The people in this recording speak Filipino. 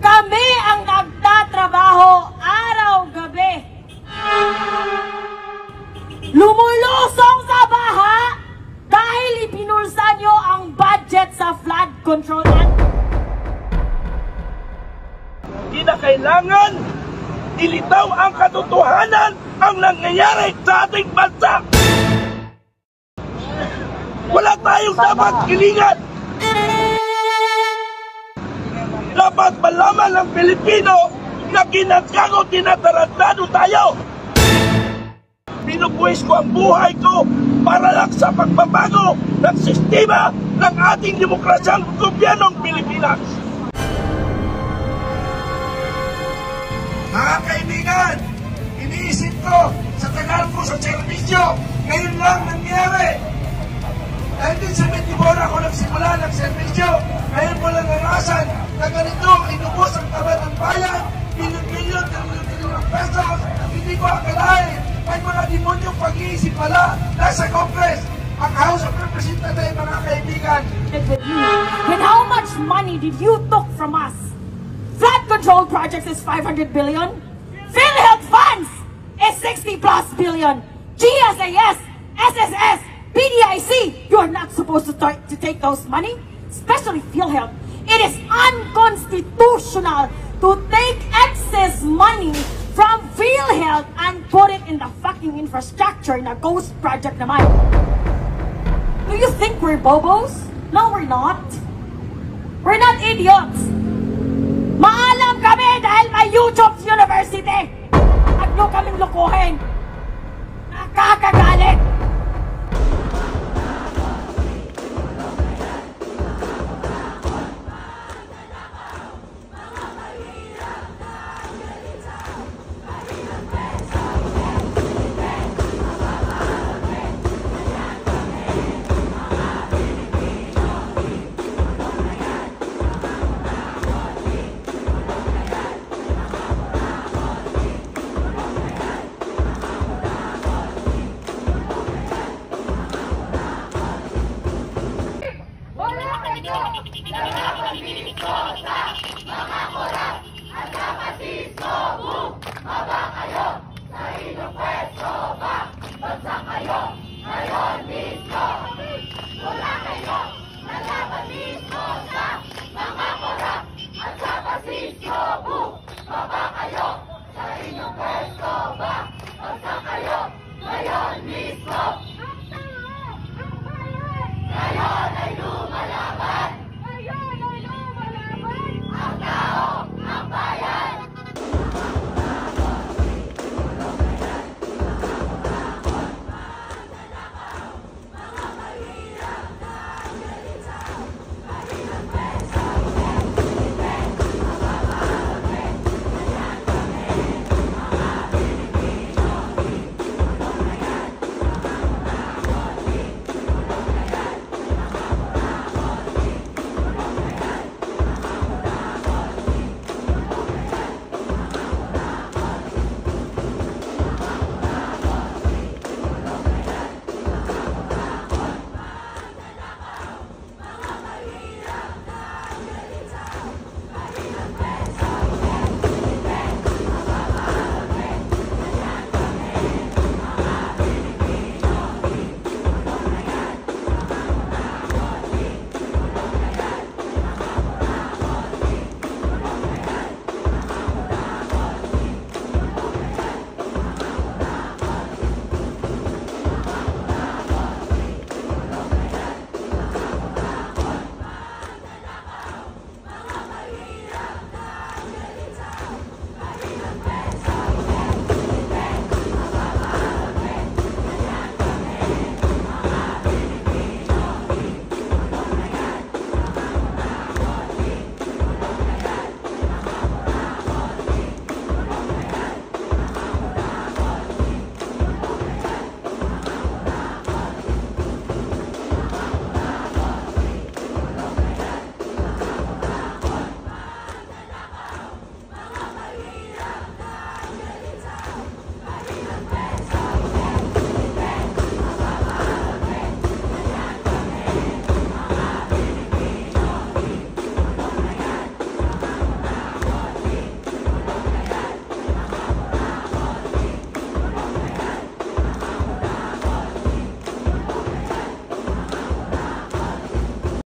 Kami ang nagtatrabaho araw-gabi. Lumulusong sa baha dahil ipinulsa nyo ang budget sa flood control act. Hindi na kailangan ilitaw ang katotohanan ang nangyayari sa ating bansa. Wala tayong dapat kilingan. Dapat malaman ng Pilipino na kinagago, tinatarantado tayo. Pinupuwis ko ang buhay ko para lang sa pagbabago ng sistema ng ating demokrasyang gobyernong Pilipinas. Mga kaibigan, iniisip ko sa tagal ko sa serbisyo, ngayon lang nangyari. 1974 ako nagsimula ng serbisyo, ngayon ko lang narasan na ganito inubos ang taba ng bayan, milyon-milyon ng pesos, hindi ko akalain. May mga demonyong pag-iisip pala nasa Congress, ang House of Representatives, mga kaibigan. And how much money did you took from us? Flood control projects is 500 billion. PhilHealth funds is 60+ billion. GSAS, SSS, PDIC, you are not supposed to take those money, especially PhilHealth. It is unconstitutional to take excess money from PhilHealth and put it in the fucking infrastructure na ghost project naman. Do you think we're bobos? No, we're not. We're not idiots. Maalam kami dahil may YouTube University. Huwag nyo kaming lukuhin. Nakakagalit. Ngayon mismo!